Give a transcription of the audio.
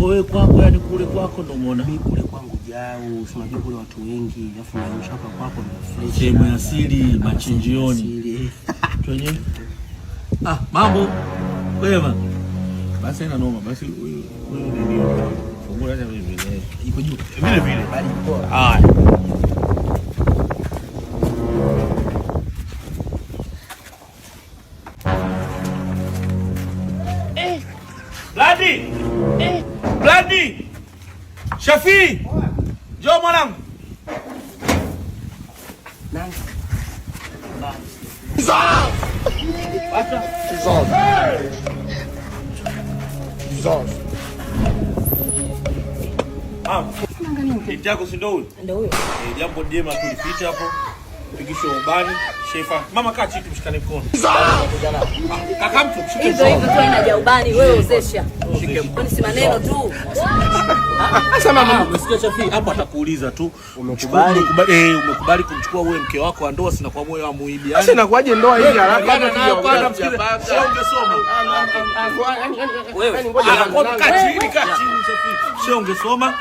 Wewe kwako yani kule kwako ndio umeona. Mimi kule kwangu jao, unajua kule watu wengi, alafu na mshaka kwako ni fresh. Sehemu ya asili machinjioni. Twenye. Mambo. Wema. Basi ina noma. Basi huyu nini? Fungu acha vile. Iko juu. Vile vile bali poa. Bladi! Bladi! Shafi! Njoo mwanangu. Nani? Acha. Binti yako si ndio huyo? Ndio huyo. Jambo jema tulipita hapo. Pigisho ubani, shefa. Mama kaa chini tumshikane mkono. Kaka mtu mshike. Hivyo tu inaja ubani wewe uzesha. Shike mkono si maneno tu. Sasa mama umesikia Shafi hapo atakuuliza tu umekubali kumchukua wewe mke wako wa ndoa sina kwa moyo wa muibi. Sasa inakuaje ndoa hii haraka hata ungesoma. Wewe kaa chini Shafi. Sio ungesoma.